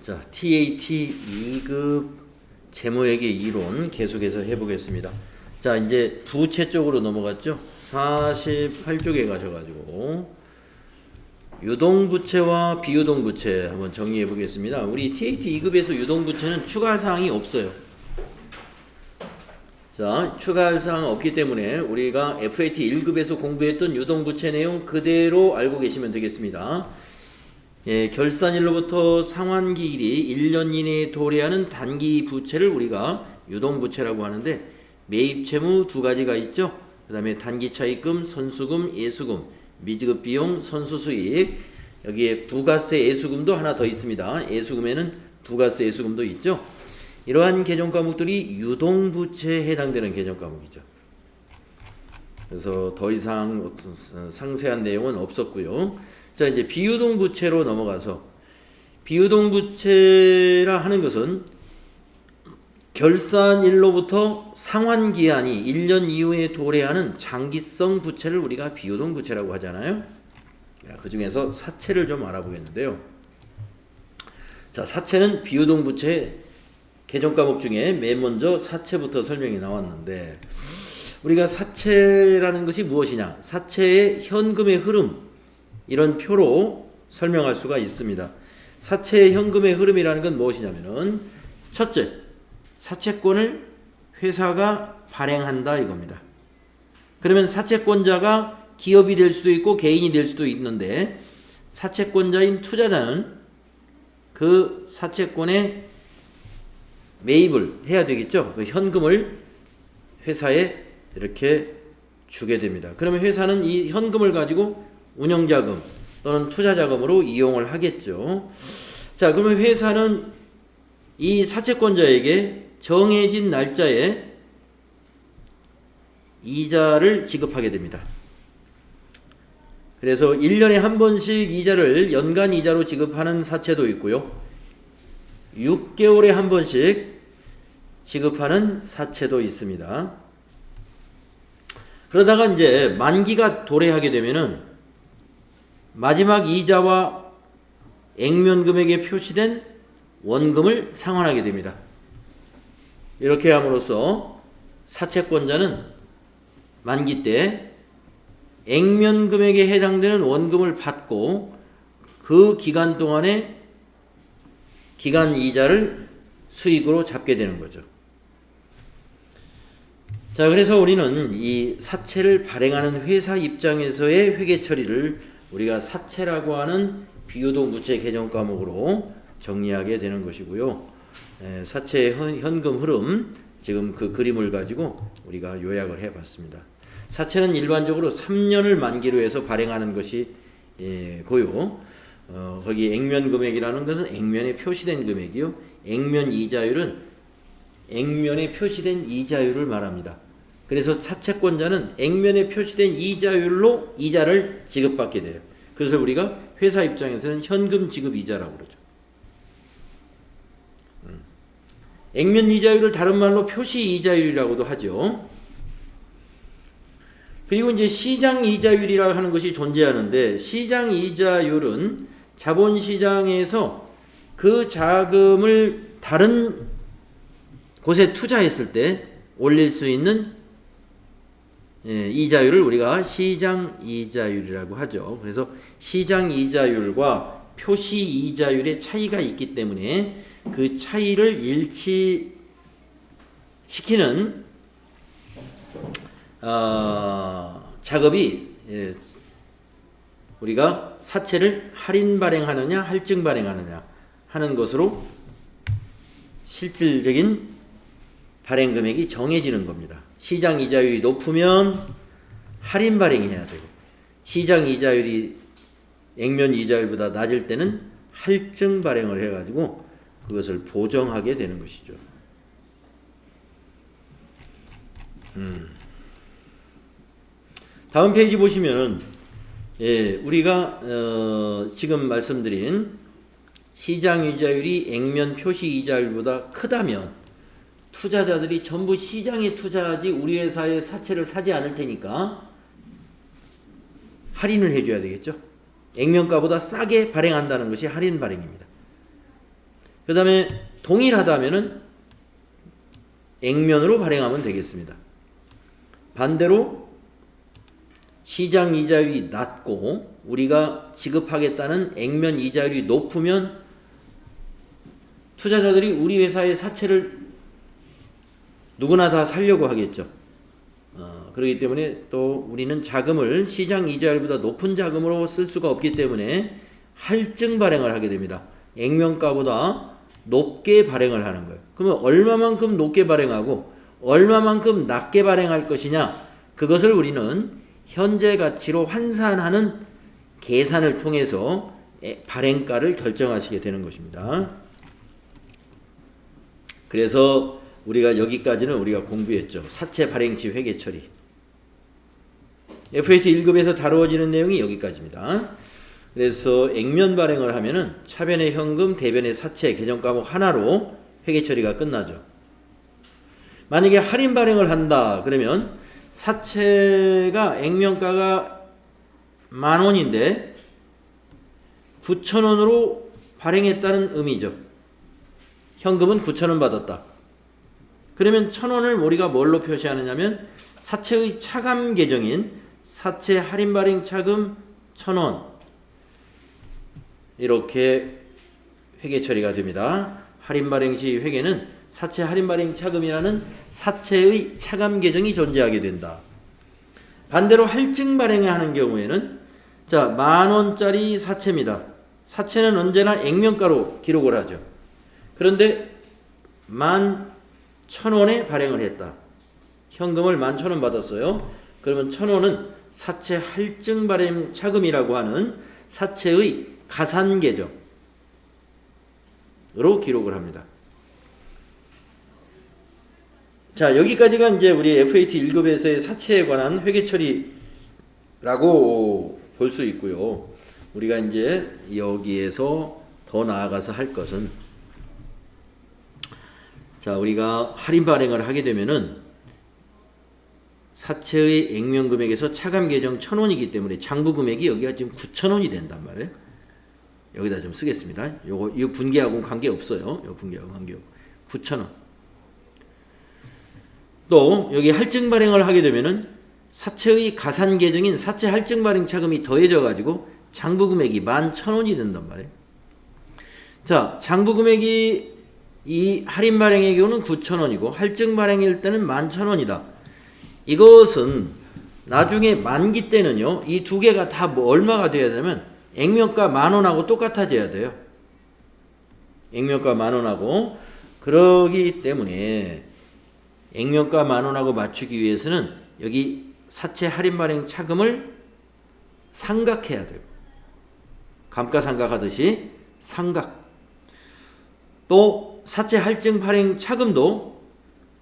자, TAT 2급 재무회계 이론 계속해서 해보겠습니다. 자, 이제 부채 쪽으로 넘어갔죠. 48쪽에 가셔가지고 유동부채와 비유동부채 한번 정리해 보겠습니다. 우리 TAT 2급에서 유동부채는 추가할 사항이 없어요. 자, 추가할 사항은 없기 때문에 우리가 FAT 1급에서 공부했던 유동부채 내용 그대로 알고 계시면 되겠습니다. 예, 결산일로부터 상환기일이 1년 이내에 도래하는 단기 부채를 우리가 유동부채라고 하는데, 매입채무 두 가지가 있죠. 그 다음에 단기차입금, 선수금, 예수금, 미지급비용, 선수수익, 여기에 부가세 예수금도 하나 더 있습니다. 예수금에는 부가세 예수금도 있죠. 이러한 개념과목들이 유동부채에 해당되는 개념과목이죠. 그래서 더 이상 상세한 내용은 없었고요. 자, 이제 비유동부채로 넘어가서, 비유동부채라 하는 것은 결산일로부터 상환기한이 1년 이후에 도래하는 장기성 부채를 우리가 비유동부채라고 하잖아요. 그 중에서 사채를 좀 알아보겠는데요. 자, 사채는 비유동부채 개념과목 중에 맨 먼저 사채부터 설명이 나왔는데, 우리가 사채라는 것이 무엇이냐? 사채의 현금의 흐름, 이런 표로 설명할 수가 있습니다. 사채의 현금의 흐름이라는 건 무엇이냐면은, 첫째, 사채권을 회사가 발행한다 이겁니다. 그러면 사채권자가 기업이 될 수도 있고 개인이 될 수도 있는데, 사채권자인 투자자는 그 사채권에 매입을 해야 되겠죠. 그 현금을 회사에 이렇게 주게 됩니다. 그러면 회사는 이 현금을 가지고 운영자금 또는 투자자금으로 이용을 하겠죠. 자, 그러면 회사는 이 사채권자에게 정해진 날짜에 이자를 지급하게 됩니다. 그래서 1년에 한 번씩 이자를 연간 이자로 지급하는 사채도 있고요. 6개월에 한 번씩 지급하는 사채도 있습니다. 그러다가 이제 만기가 도래하게 되면은 마지막 이자와 액면 금액에 표시된 원금을 상환하게 됩니다. 이렇게 함으로써 사채권자는 만기 때 액면 금액에 해당되는 원금을 받고 그 기간 동안에 기간 이자를 수익으로 잡게 되는 거죠. 자, 그래서 우리는 이 사채를 발행하는 회사 입장에서의 회계 처리를 우리가 사채라고 하는 비유동부채 개정 과목으로 정리하게 되는 것이고요. 사채의 현금 흐름, 지금 그 그림을 가지고 우리가 요약을 해봤습니다. 사채는 일반적으로 3년을 만기로 해서 발행하는 것이 고요. 거기 액면 금액이라는 것은 액면에 표시된 금액이요. 액면 이자율은 액면에 표시된 이자율을 말합니다. 그래서 사채권자는 액면에 표시된 이자율로 이자를 지급받게 돼요. 그래서 우리가 회사 입장에서는 현금 지급 이자라고 그러죠. 액면 이자율을 다른 말로 표시 이자율이라고도 하죠. 그리고 이제 시장 이자율이라고 하는 것이 존재하는데, 시장 이자율은 자본시장에서 그 자금을 다른 곳에 투자했을 때 올릴 수 있는 이자율을 우리가 시장 이자율이라고 하죠. 그래서 시장 이자율과 표시 이자율의 차이가 있기 때문에 그 차이를 일치시키는 작업이, 우리가 사채를 할인 발행하느냐 할증 발행하느냐 하는 것으로 실질적인 발행 금액이 정해지는 겁니다. 시장 이자율이 높으면 할인 발행해야 되고, 시장 이자율이 액면 이자율보다 낮을 때는 할증 발행을 해가지고 그것을 보정하게 되는 것이죠. 다음 페이지 보시면은, 우리가 지금 말씀드린 시장 이자율이 액면 표시 이자율보다 크다면 투자자들이 전부 시장에 투자하지 우리 회사의 사채를 사지 않을 테니까 할인을 해줘야 되겠죠. 액면가보다 싸게 발행한다는 것이 할인 발행입니다. 그 다음에 동일하다면은 액면으로 발행하면 되겠습니다. 반대로 시장 이자율이 낮고 우리가 지급하겠다는 액면 이자율이 높으면 투자자들이 우리 회사의 사채를 누구나 다 살려고 하겠죠. 그렇기 때문에 또 우리는 자금을 시장 이자율보다 높은 자금으로 쓸 수가 없기 때문에 할증 발행을 하게 됩니다. 액면가보다 높게 발행을 하는 거예요. 그러면 얼마만큼 높게 발행하고 얼마만큼 낮게 발행할 것이냐, 그것을 우리는 현재 가치로 환산하는 계산을 통해서 발행가를 결정하시게 되는 것입니다. 그래서 우리가 여기까지는 우리가 공부했죠. 사채 발행 시 회계 처리. FAT 1급에서 다루어지는 내용이 여기까지입니다. 그래서 액면 발행을 하면은 차변의 현금, 대변의 사채, 계정 과목 하나로 회계 처리가 끝나죠. 만약에 할인 발행을 한다 그러면 사채가 액면가가 10,000원인데 9,000원으로 발행했다는 의미죠. 현금은 9,000원 받았다. 그러면 1,000원을 우리가 뭘로 표시하느냐면 사채의 차감 계정인 사채 할인 발행 차금 1,000원, 이렇게 회계 처리가 됩니다. 할인 발행 시 회계는 사채 할인 발행 차금이라는 사채의 차감 계정이 존재하게 된다. 반대로 할증 발행을 하는 경우에는 자, 10,000원짜리 사채입니다. 사채는 언제나 액면가로 기록을 하죠. 그런데 11,000원에 발행을 했다. 현금을 11,000원 받았어요. 그러면 1,000원은 사채 할증 발행 차금이라고 하는 사채의 가산 계정으로 기록을 합니다. 자, 여기까지가 이제 우리 FAT 1급에서의 사채에 관한 회계 처리라고 볼 수 있고요. 우리가 이제 여기에서 더 나아가서 할 것은, 자, 우리가 할인 발행을 하게 되면은 사채의 액면 금액에서 차감 계정 1,000원이기 때문에 장부 금액이 여기가 지금 9,000원이 된단 말이에요. 여기다 좀 쓰겠습니다. 이 분기하고는 관계 없어요. 요 분기하고 관계 없고 9,000원. 또 여기 할증 발행을 하게 되면은 사채의 가산 계정인 사채 할증 발행 차금이 더해져 가지고 장부 금액이 11,000원이 된단 말이에요. 자, 장부 금액이 이 할인 발행의 경우는 9,000원이고 할증 발행일 때는 11,000원이다. 이것은 나중에 만기 때는요, 이 두 개가 다 뭐 얼마가 돼야 되냐면 액면가 10,000원하고 똑같아져야 돼요. 액면가 10,000원하고. 그러기 때문에 액면가 10,000원하고 맞추기 위해서는 여기 사채 할인 발행 차금을 상각해야 돼요. 감가상각하듯이 상각. 또 사채 할증 발행 차금도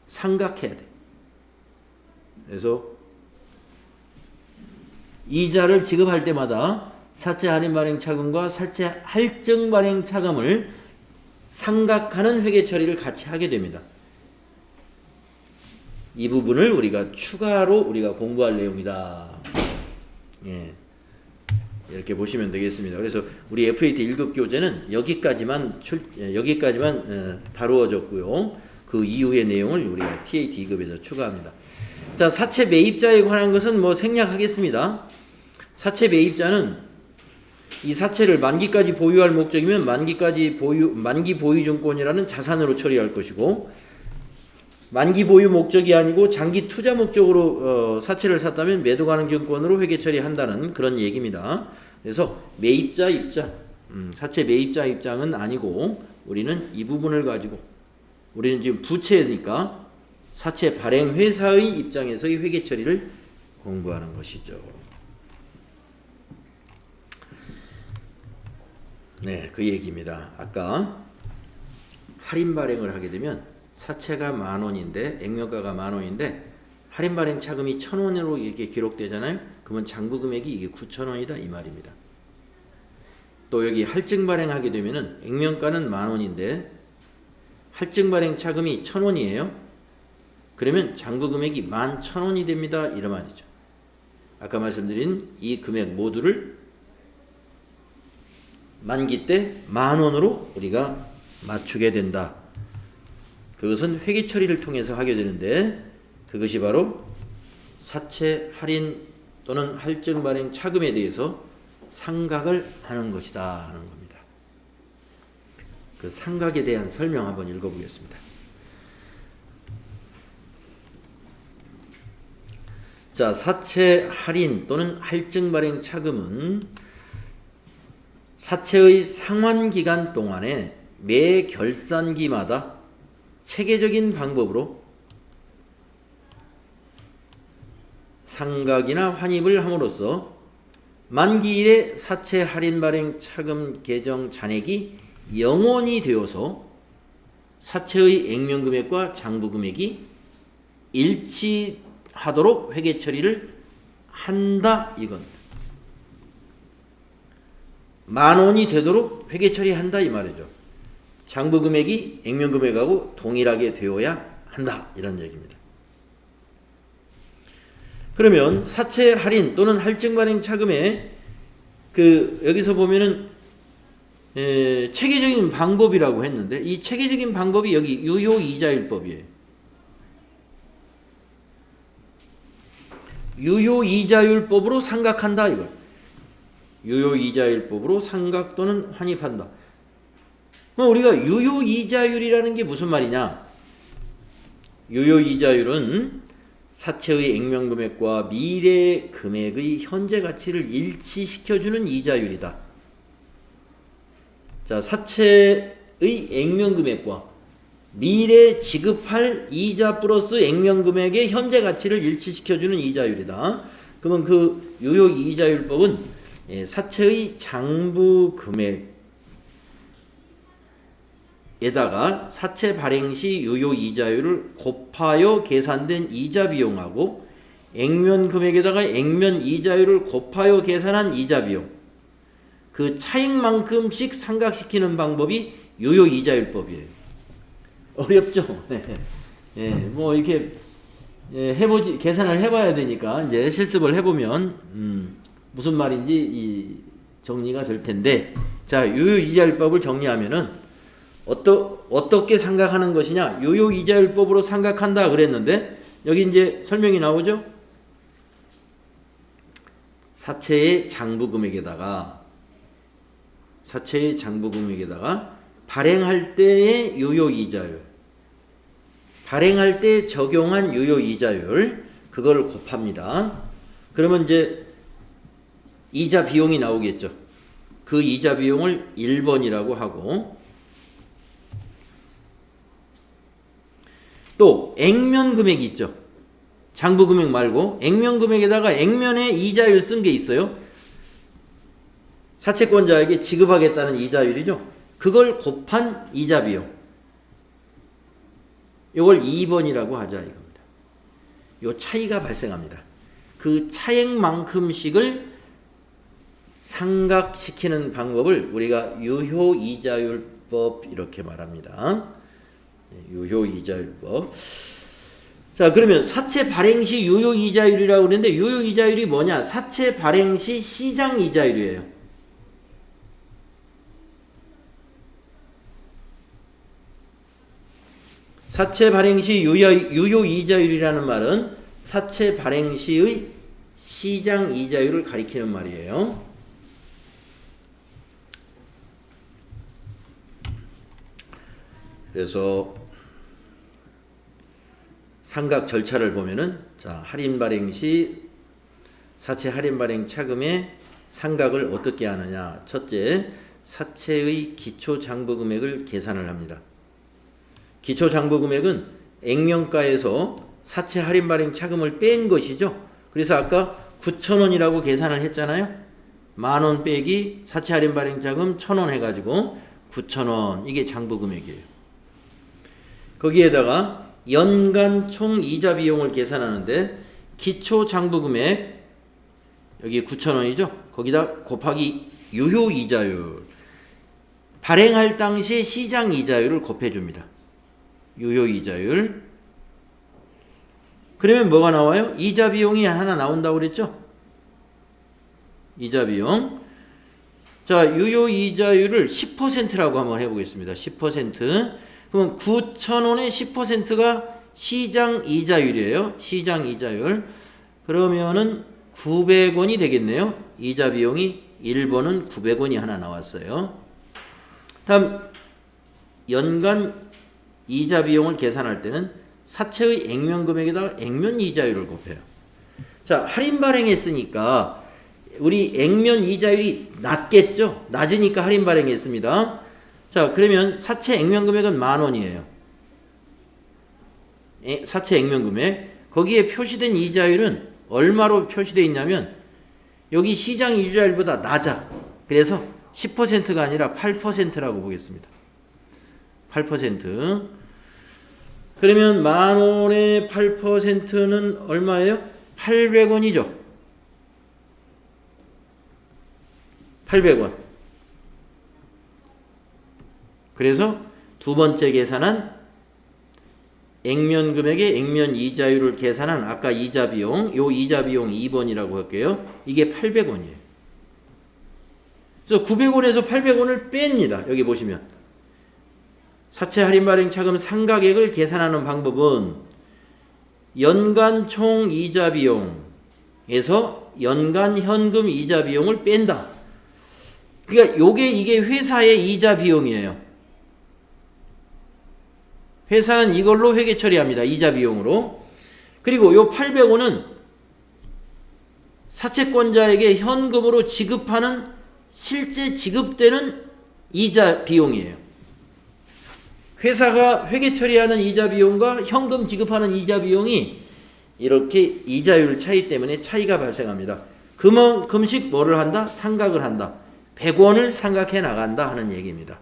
상각해야 돼. 그래서 이자를 지급할 때마다 사채 할인 발행 차금과 사채 할증 발행 차금을 상각하는 회계 처리를 같이 하게 됩니다. 이 부분을 우리가 추가로 우리가 공부할 내용이다. 예. 이렇게 보시면 되겠습니다. 그래서 우리 FAT 1급 교재는 여기까지만 다루어졌고요. 그 이후의 내용을 우리가 TAT 2급에서 추가합니다. 자, 사채 매입자에 관한 것은 뭐 생략하겠습니다. 사채 매입자는 이 사채를 만기까지 보유할 목적이면 만기 보유증권이라는 자산으로 처리할 것이고, 만기 보유 목적이 아니고 장기 투자 목적으로 사채를 샀다면 매도 가능 증권으로 회계 처리한다는 그런 얘기입니다. 그래서 매입자 입장, 사채 매입자 입장은 아니고 우리는 이 부분을 가지고, 우리는 지금 부채니까 사채 발행 회사의 입장에서의 회계 처리를 공부하는 것이죠. 네, 그 얘기입니다. 아까 할인 발행을 하게 되면 사채가 10,000원인데 액면가가 10,000원인데 할인 발행 차금이 1,000원으로 이렇게 기록되잖아요. 그러면 장부 금액이 이게 9,000원이다 이 말입니다. 또 여기 할증 발행하게 되면은 액면가는 10,000원인데 할증 발행 차금이 1,000원이에요. 그러면 장부 금액이 11,000원이 됩니다. 이런 말이죠. 아까 말씀드린 이 금액 모두를 만기 때 10,000원으로 우리가 맞추게 된다. 그것은 회계 처리를 통해서 하게 되는데 그것이 바로 사채 할인 또는 할증 발행 차금에 대해서 상각을 하는 것이다 하는 겁니다. 그 상각에 대한 설명 한번 읽어보겠습니다. 자, 사채 할인 또는 할증 발행 차금은 사채의 상환 기간 동안에 매 결산기마다 체계적인 방법으로 상각이나 환입을 함으로써 만기일에 사채 할인 발행 차금 계정 잔액이 영원이 되어서 사채의 액면 금액과 장부 금액이 일치하도록 회계 처리를 한다 이겁니다. 10,000원이 되도록 회계 처리한다 이 말이죠. 장부 금액이 액면 금액하고 동일하게 되어야 한다 이런 얘기입니다. 그러면 사채 할인 또는 할증 발행 차금에 여기서 보면은 체계적인 방법이라고 했는데 이 체계적인 방법이 여기 유효이자율법이에요. 유효이자율법으로 상각한다 이거. 유효이자율법으로 상각 또는 환입한다. 그럼 우리가 유효이자율이라는 게 무슨 말이냐? 유효이자율은 사채의 액면 금액과 미래 금액의 현재 가치를 일치시켜주는 이자율이다. 자, 사채의 액면 금액과 미래 지급할 이자 플러스 액면 금액의 현재 가치를 일치시켜주는 이자율이다. 그러면 그 유효이자율법은 사채의 장부 금액에다가 사채 발행 시 유효이자율을 곱하여 계산된 이자 비용하고 액면 금액에다가 액면 이자율을 곱하여 계산한 이자 비용 그 차익만큼씩 상각시키는 방법이 유효이자율법이에요. 어렵죠? 뭐 이렇게 계산을 해봐야 되니까 이제 실습을 해보면 무슨 말인지 정리가 될 텐데, 자, 유효이자율법을 정리하면은 어떻게 상각하는 것이냐? 유효이자율법으로 상각한다 그랬는데 여기 이제 설명이 나오죠? 사채의 장부 금액에다가 발행할 때의 유효이자율, 발행할 때 적용한 유효이자율 그걸 곱합니다. 그러면 이제 이자 비용이 나오겠죠. 그 이자 비용을 1번이라고 하고 또 액면 금액이 있죠. 장부 금액 말고 액면 금액에다가 액면에 이자율 쓴 게 있어요. 사채권자에게 지급하겠다는 이자율이죠. 그걸 곱한 이자 비용. 이걸 2번이라고 하자 이겁니다. 요 차이가 발생합니다. 그 차액만큼씩을 상각시키는 방법을 우리가 유효이자율법 이렇게 말합니다. 유효이자율법. 자, 그러면 사채 발행 시 유효이자율이라고 그러는데 유효이자율이 뭐냐? 사채 발행 시 시장이자율이에요. 사채 발행 시 유효이자율이라는 말은 사채 발행 시의 시장이자율을 가리키는 말이에요. 그래서 상각 절차를 보면은 자, 할인 발행 시 사채 할인 발행 차금의 상각을 어떻게 하느냐? 첫째, 사채의 기초 장부 금액을 계산을 합니다. 기초 장부 금액은 액면가에서 사채 할인 발행 차금을 뺀 것이죠. 그래서 아까 9,000원이라고 계산을 했잖아요. 10,000원 빼기 사채 할인 발행 차금 1,000원 해가지고 9,000원 이게 장부 금액이에요. 거기에다가 연간 총 이자 비용을 계산하는데 기초 장부 금액 여기 9,000원이죠. 거기다 곱하기 유효 이자율 발행할 당시 시장 이자율을 곱해줍니다. 유효 이자율. 그러면 뭐가 나와요? 이자 비용이 하나 나온다고 그랬죠? 이자 비용. 자, 유효이자율을 10%라고 한번 해보겠습니다. 10%. 그러면 9,000원의 10%가 시장 이자율이에요. 시장 이자율. 그러면은 900원이 되겠네요. 이자 비용이 1번은 900원이 하나 나왔어요. 다음 연간 이자 비용을 계산할 때는 사채의 액면 금액에다가 액면 이자율을 곱해요. 자, 할인 발행했으니까 우리 액면 이자율이 낮겠죠? 낮으니까 할인 발행했습니다. 자, 그러면 사채 액면 금액은 10,000원이에요. 사채 액면 금액. 거기에 표시된 이자율은 얼마로 표시되어 있냐면 여기 시장 이자율보다 낮아. 그래서 10%가 아니라 8%라고 보겠습니다. 8%. 그러면 10,000원의 8%는 얼마예요? 800원이죠. 800원. 그래서 두 번째 계산한 액면 금액의 액면 이자율을 계산한 아까 이자 비용, 요 이자 비용 2번이라고 할게요. 이게 800원이에요. 그래서 900원에서 800원을 뺍니다. 여기 보시면. 사채 할인 발행 차금 상가액을 계산하는 방법은 연간 총 이자 비용에서 연간 현금 이자 비용을 뺀다. 그러니까 이게 회사의 이자 비용이에요. 회사는 이걸로 회계 처리합니다. 이자 비용으로. 그리고 요 800원은 사채권자에게 현금으로 지급하는 실제 지급되는 이자 비용이에요. 회사가 회계 처리하는 이자 비용과 현금 지급하는 이자 비용이 이렇게 이자율 차이 때문에 차이가 발생합니다. 그만큼씩 뭐를 한다? 상각을 한다. 100원을 상각해 나간다 하는 얘기입니다.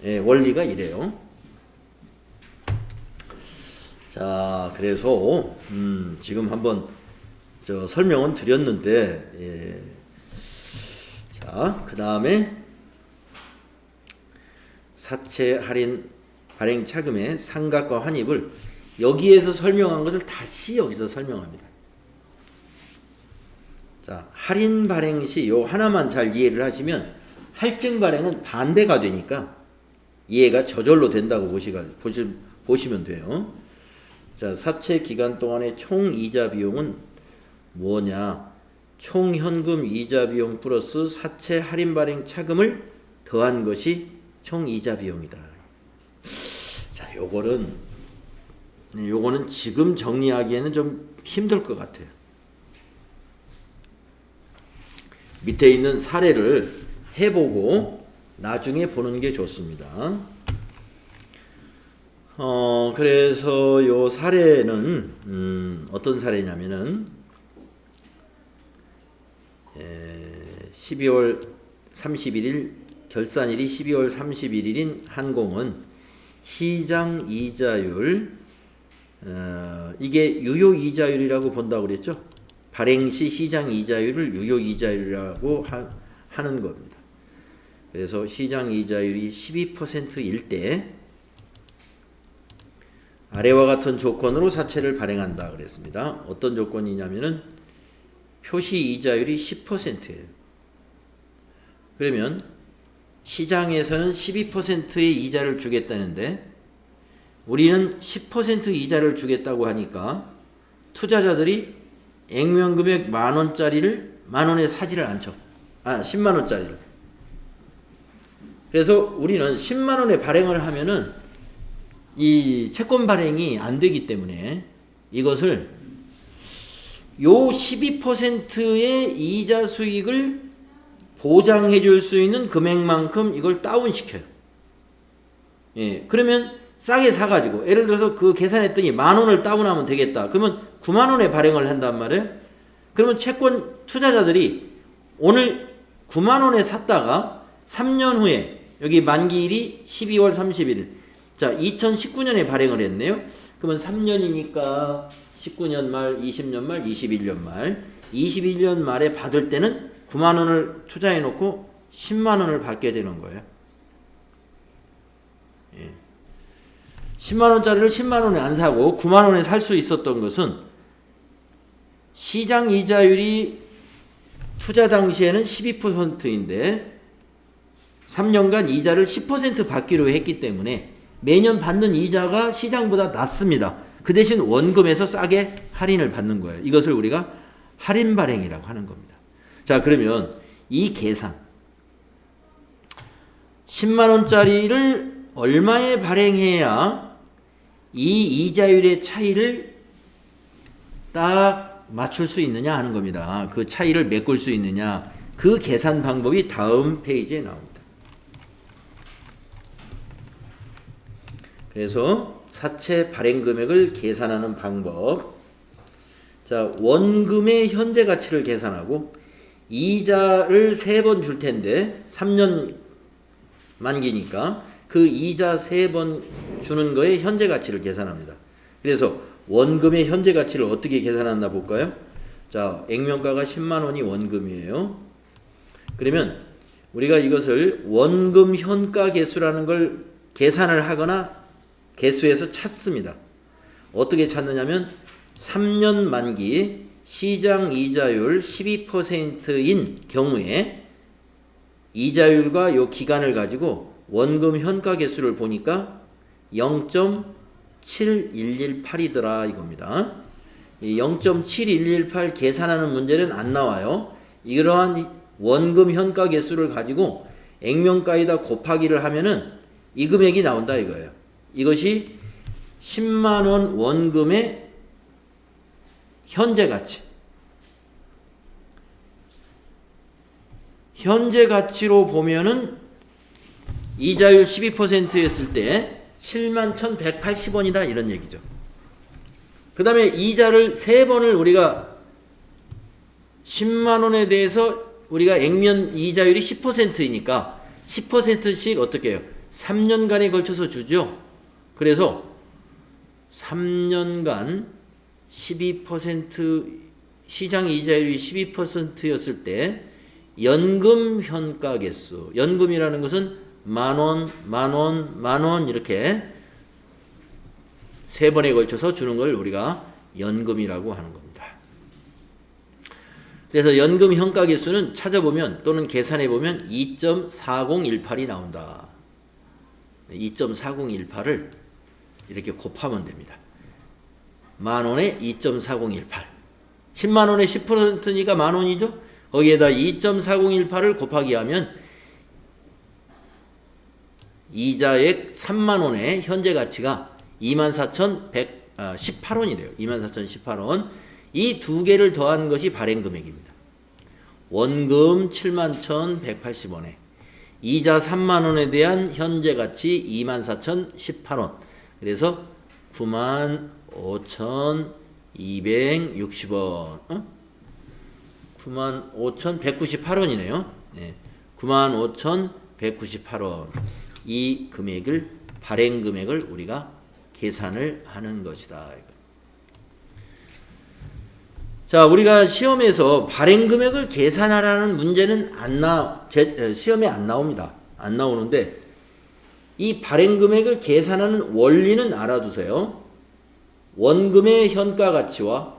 예, 원리가 이래요. 자, 그래서 지금 한번 설명은 드렸는데, 예. 자, 그 다음에 사채 할인 발행 차금의 상각과 환입을 여기에서 설명한 것을 다시 여기서 설명합니다. 자, 할인 발행 시 요 하나만 잘 이해를 하시면 할증 발행은 반대가 되니까 이해가 저절로 된다고 보시면 돼요. 자, 사채 기간 동안의 총 이자 비용은 뭐냐? 총 현금 이자 비용 플러스 사채 할인 발행 차금을 더한 것이 총 이자 비용이다. 자, 요거는 지금 정리하기에는 좀 힘들 것 같아요. 밑에 있는 사례를 해보고 나중에 보는 게 좋습니다. 그래서 요 사례는 어떤 사례냐면은 12월 31일 결산일이 12월 31일인 한공은 시장 이자율 이게 유효 이자율이라고 본다고 그랬죠. 발행 시 시장 이자율을 유효 이자율이라고 하는 겁니다. 그래서 시장 이자율이 12%일 때 아래와 같은 조건으로 사채를 발행한다 그랬습니다. 어떤 조건이냐면은 표시 이자율이 10%예요. 그러면 시장에서는 12%의 이자를 주겠다는데 우리는 10% 이자를 주겠다고 하니까 투자자들이 액면 금액 10,000원짜리를 10,000원에 사지를 않죠. 100,000원짜리를. 그래서 우리는 100,000원에 발행을 하면은 이 채권 발행이 안 되기 때문에 이것을 요 12%의 이자 수익을 보장해 줄 수 있는 금액만큼 이걸 다운시켜요. 예, 그러면 싸게 사가지고 예를 들어서 그 계산했더니 10,000원을 다운하면 되겠다. 그러면 90,000원에 발행을 한단 말이에요. 그러면 채권 투자자들이 오늘 90,000원에 샀다가 3년 후에 여기 만기일이 12월 31일. 자, 2019년에 발행을 했네요. 그러면 3년이니까 19년 말, 20년 말, 21년 말. 21년 말에 받을 때는 90,000원을 투자해 놓고 100,000원을 받게 되는 거예요. 예. 100,000원짜리를 100,000원에 안 사고 90,000원에 살 수 있었던 것은 시장 이자율이 투자 당시에는 12%인데 3년간 이자를 10% 받기로 했기 때문에 매년 받는 이자가 시장보다 낮습니다. 그 대신 원금에서 싸게 할인을 받는 거예요. 이것을 우리가 할인 발행이라고 하는 겁니다. 자, 그러면 이 계산 10만 원짜리를 얼마에 발행해야 이 이자율의 차이를 딱 맞출 수 있느냐 하는 겁니다. 그 차이를 메꿀 수 있느냐, 그 계산 방법이 다음 페이지에 나옵니다. 그래서 사채 발행 금액을 계산하는 방법. 자, 원금의 현재 가치를 계산하고 이자를 3번 줄 텐데 3년 만기니까 그 이자 3번 주는 거에 현재 가치를 계산합니다. 그래서 원금의 현재 가치를 어떻게 계산했나 볼까요? 자, 액면가가 10만 원이 원금이에요. 그러면 우리가 이것을 원금 현가 개수라는 걸 계산을 하거나 개수에서 찾습니다. 어떻게 찾느냐면 3년 만기 시장 이자율 12%인 경우에 이자율과 요 기간을 가지고 원금 현가 개수를 보니까 0.7118이더라 이겁니다. 이 0.7118 계산하는 문제는 안 나와요. 이러한 원금 현가 개수를 가지고 액면가에다 곱하기를 하면은 이 금액이 나온다 이거예요. 이것이 10만 원 원금의 현재 가치. 현재 가치로 보면은 이자율 12%였을 때 71,180원이다 이런 얘기죠. 그 다음에 이자를 3번을 우리가 10만 원에 대해서 우리가 액면 이자율이 10%이니까 10%씩 어떻게 해요? 3년간에 걸쳐서 주죠. 그래서 3년간 12% 시장 이자율이 12%였을 때 연금 현가 개수. 연금이라는 것은 만원, 만원, 만원 이렇게 3번에 걸쳐서 주는 걸 우리가 연금이라고 하는 겁니다. 그래서 연금 현가 개수는 찾아보면 또는 계산해 보면 2.4018이 나온다. 2.4018을 이렇게 곱하면 됩니다. 만원에 2.4018. 10만원에 10%니까 만원이죠? 거기에다 2.4018을 곱하기 하면 이자액 3만원의 현재 가치가 24,118원이 돼요. 24,018원. 이 두 개를 더한 것이 발행 금액입니다. 원금 71,180원에 이자 3만원에 대한 현재 가치 24,018원. 그래서 95,260원. 95,198원이네요. 네. 95,198원. 이 금액을 발행 금액을 우리가 계산을 하는 것이다. 자, 우리가 시험에서 발행 금액을 계산하라는 문제는 시험에 안 나옵니다. 안 나오는데 이 발행 금액을 계산하는 원리는 알아두세요. 원금의 현가 가치와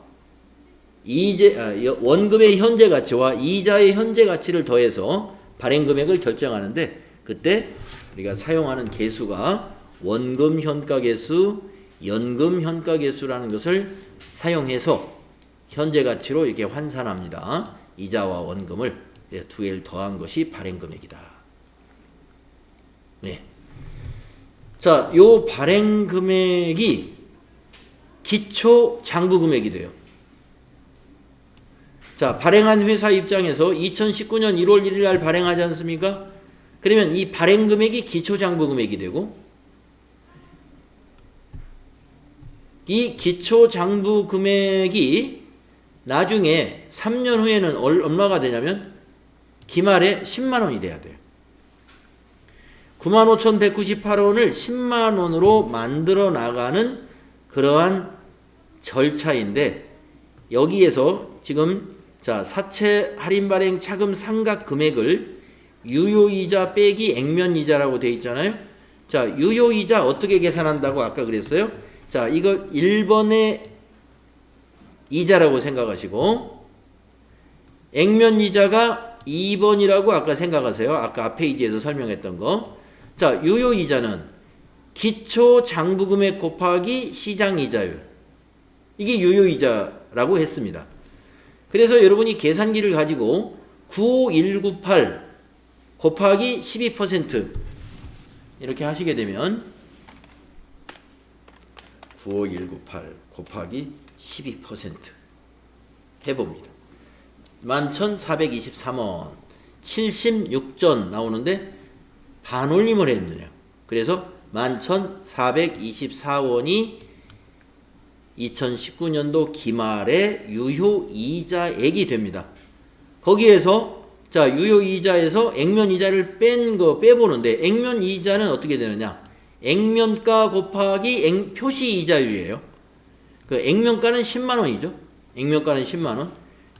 원금의 현재 가치와 이자의 현재 가치를 더해서 발행 금액을 결정하는데 그때 우리가 사용하는 계수가 원금 현가 계수, 연금 현가 계수라는 것을 사용해서 현재 가치로 이렇게 환산합니다. 이자와 원금을 두 개를 더한 것이 발행 금액이다. 네. 자, 요 발행 금액이 기초 장부 금액이 돼요. 자, 발행한 회사 입장에서 2019년 1월 1일 날 발행하지 않습니까? 그러면 이 발행 금액이 기초 장부 금액이 되고 이 기초 장부 금액이 나중에 3년 후에는 얼마가 되냐면 기말에 10만 원이 돼야 돼요. 95,198원을 10만 원으로 만들어 나가는 그러한 절차인데 여기에서 지금 자, 사채 할인 발행 차금 상각 금액을 유효이자 빼기 액면이자라고 되어 있잖아요. 자, 유효이자 어떻게 계산한다고 아까 그랬어요? 자, 이거 1번의 이자라고 생각하시고 액면 이자가 2번이라고 아까 생각하세요. 아까 앞 페이지에서 설명했던 거. 자, 유효 이자는 기초 장부 금액 곱하기 시장 이자율. 이게 유효 이자라고 했습니다. 그래서 여러분이 계산기를 가지고 95198 곱하기 12% 이렇게 하시게 되면 95198 곱하기 12% 해봅니다. 11,423원 76전 나오는데 반올림을 했느냐. 그래서 11,424원이 2019년도 기말의 유효이자액이 됩니다. 거기에서 자 유효이자에서 액면이자를 빼보는데 액면이자는 어떻게 되느냐. 액면가 곱하기 표시이자율이에요. 그 액면가는 10만원이죠. 액면가는 10만원.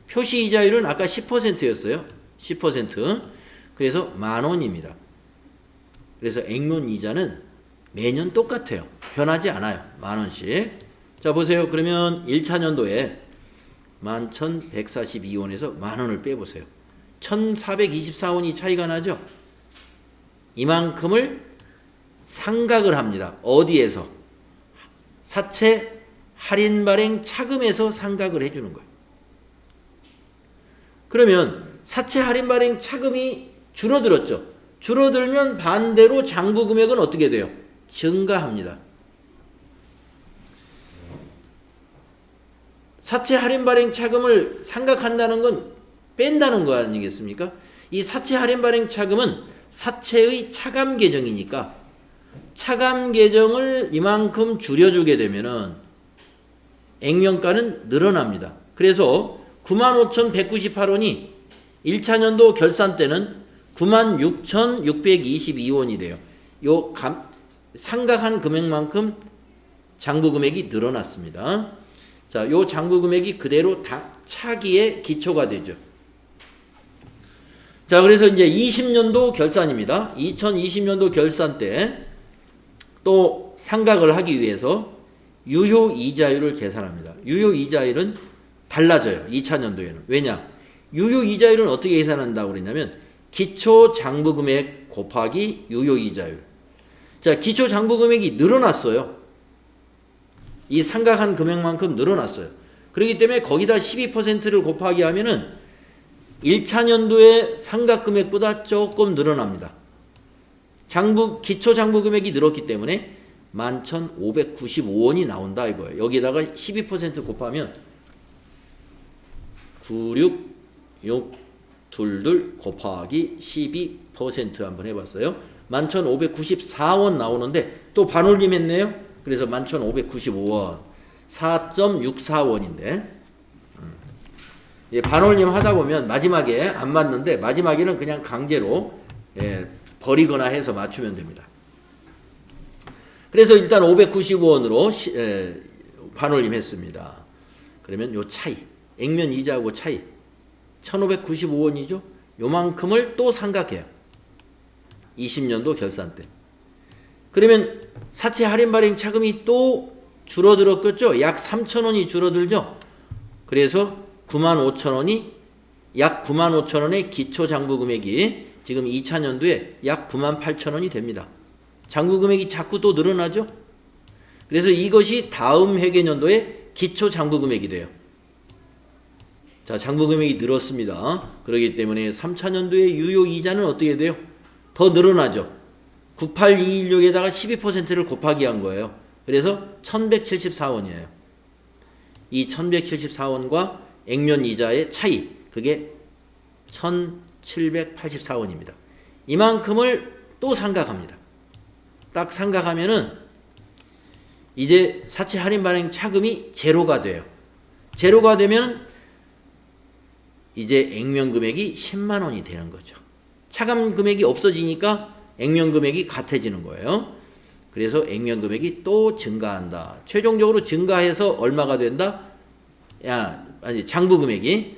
표시이자율은 아까 10%였어요. 10%. 그래서 만원입니다. 그래서 액면이자는 매년 똑같아요. 변하지 않아요. 만원씩. 자 보세요. 그러면 1차년도에 11,142원에서 만원을 빼보세요. 1,424원이 차이가 나죠. 이만큼을 상각을 합니다. 어디에서? 사채 할인 발행 차금에서 상각을 해주는 거예요. 그러면 사채 할인 발행 차금이 줄어들었죠. 줄어들면 반대로 장부 금액은 어떻게 돼요? 증가합니다. 사채 할인 발행 차금을 상각한다는 건 뺀다는 거 아니겠습니까? 이 사채 할인 발행 차금은 사채의 차감 계정이니까 차감 계정을 이만큼 줄여주게 되면은 액면가는 늘어납니다. 그래서 95,198원이 1차년도 결산 때는 96,622원이 돼요. 요 상각한 금액만큼 장부 금액이 늘어났습니다. 자, 요 장부 금액이 그대로 다 차기의 기초가 되죠. 자, 그래서 이제 20년도 결산입니다. 2020년도 결산 때 또 상각을 하기 위해서 유효 이자율을 계산합니다. 유효 이자율은 달라져요. 2차년도에는. 왜냐? 유효 이자율은 어떻게 계산한다고 그랬냐면 기초 장부 금액 곱하기 유효 이자율. 자, 기초 장부 금액이 늘어났어요. 이 상각한 금액만큼 늘어났어요. 그렇기 때문에 거기다 12%를 곱하기 하면은 1차년도의 상각 금액보다 조금 늘어납니다. 기초 장부 금액이 늘었기 때문에 11,595원이 나온다 이거예요. 여기다가 12% 곱하면 96,622 곱하기 12% 한번 해봤어요. 11,594원 나오는데 또 반올림 했네요. 그래서 11,595원 4.64원인데 반올림 하다 보면 마지막에 안 맞는데 마지막에는 그냥 강제로 버리거나 해서 맞추면 됩니다. 그래서 일단 595원으로 반올림 했습니다. 그러면 요 차이 액면 이자하고 차이 1,595원이죠. 요만큼을 또 상각해요. 20년도 결산 때. 그러면 사채 할인 발행 차금이 또 줄어들었겠죠. 약 3,000원이 줄어들죠. 그래서 95,000원이 약 95,000원의 기초 장부 금액이 지금 2차년도에 약 98,000원이 됩니다. 장부 금액이 자꾸 또 늘어나죠. 그래서 이것이 다음 회계년도에 기초 장부 금액이 돼요. 자, 장부 금액이 늘었습니다. 그렇기 때문에 3차년도에 유효 이자는 어떻게 돼요? 더 늘어나죠. 98,216에다가 12%를 곱하기 한 거예요. 그래서 1,174원이에요. 이 1,174원과 액면 이자의 차이, 그게 1,784원입니다. 이만큼을 또 상각합니다. 딱 상각하면은 이제 사채 할인 발행 차금이 제로가 돼요. 제로가 되면 이제 액면 금액이 10만 원이 되는 거죠. 차감 금액이 없어지니까 액면 금액이 같아지는 거예요. 그래서 액면 금액이 또 증가한다. 최종적으로 증가해서 얼마가 된다? 장부 금액이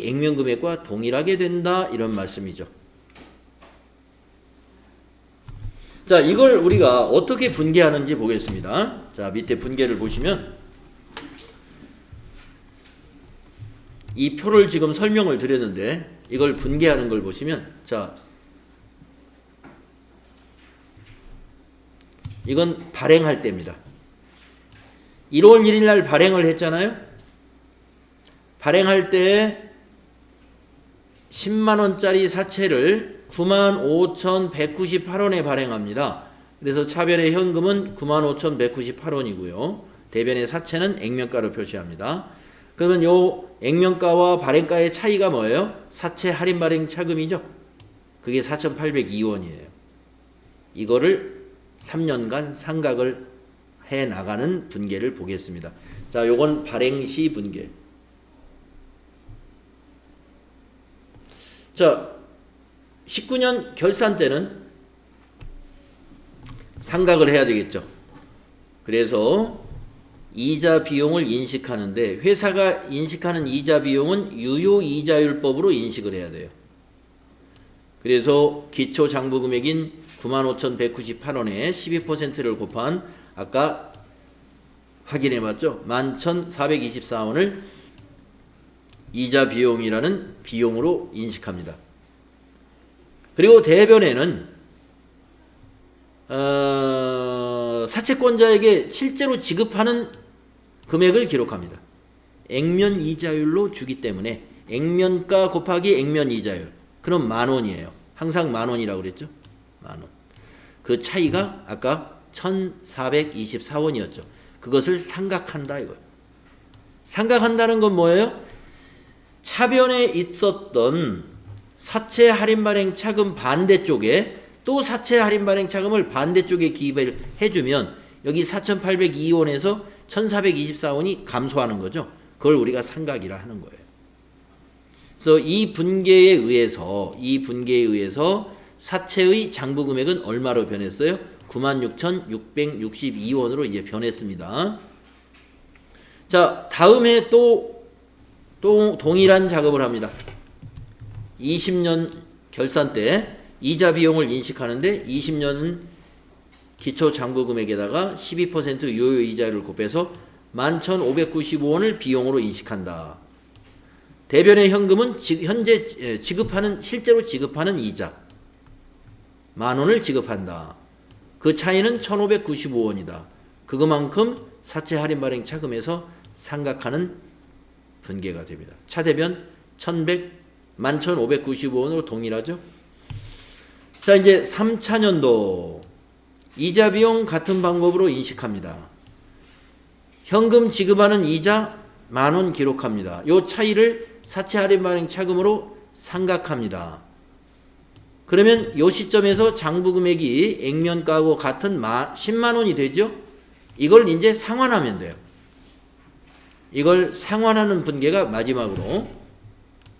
액면 금액과 동일하게 된다. 이런 말씀이죠. 자, 이걸 우리가 어떻게 분개하는지 보겠습니다. 자, 밑에 분개를 보시면 이 표를 지금 설명을 드렸는데 이걸 분개하는 걸 보시면 자 이건 발행할 때입니다. 1월 1일 날 발행을 했잖아요. 발행할 때 10만 원짜리 사채를 95,198원에 발행합니다. 그래서 차변의 현금은 95,198원이고요. 대변의 사채는 액면가로 표시합니다. 그러면 요 액면가와 발행가의 차이가 뭐예요? 사채 할인 발행 차금이죠. 그게 4,802원이에요. 이거를 3년간 상각을 해 나가는 분계를 보겠습니다. 자, 요건 발행 시 분계. 자, 19년 결산 때는 상각을 해야 되겠죠. 그래서 이자 비용을 인식하는데 회사가 인식하는 이자 비용은 유효이자율법으로 인식을 해야 돼요. 그래서 기초장부금액인 95,198원에 12%를 곱한 아까 확인해봤죠. 11,424원을 이자 비용이라는 비용으로 인식합니다. 그리고 대변에는 사채권자에게 실제로 지급하는 금액을 기록합니다. 액면 이자율로 주기 때문에 액면가 곱하기 액면 이자율. 그럼 10,000원이에요. 항상 10,000원이라고 그랬죠. 10,000원. 그 차이가 아까 1,424원이었죠. 그것을 상각한다 이거예요. 상각한다는 건 뭐예요? 차변에 있었던 사채 할인 발행 차금 반대쪽에 또 사채 할인 발행 차금을 반대쪽에 기입을 해주면 여기 4,802원에서 1,424원이 감소하는 거죠. 그걸 우리가 상각이라 하는 거예요. 그래서 이 분계에 의해서 사채의 장부 금액은 얼마로 변했어요? 96,662원으로 이제 변했습니다. 자, 다음에 또 동일한 작업을 합니다. 20년 결산 때 이자 비용을 인식하는데 20년은 기초 장부 금액에다가 12% 유효 이자율을 곱해서 11,595원을 비용으로 인식한다. 대변의 현금은 현재 실제로 지급하는 이자 10,000원을 지급한다. 그 차이는 1,595원이다. 그것만큼 사채 할인 발행 차금에서 상각하는 분계가 됩니다. 차대변 11,595원으로 동일하죠. 자, 이제 3차년도 이자 비용 같은 방법으로 인식합니다. 현금 지급하는 이자 10,000원 기록합니다. 이 차이를 사채 할인 발행 차금으로 상각합니다. 그러면 이 시점에서 장부 금액이 액면가하고 같은 10만 원이 되죠. 이걸 이제 상환하면 돼요. 이걸 상환하는 분계가 마지막으로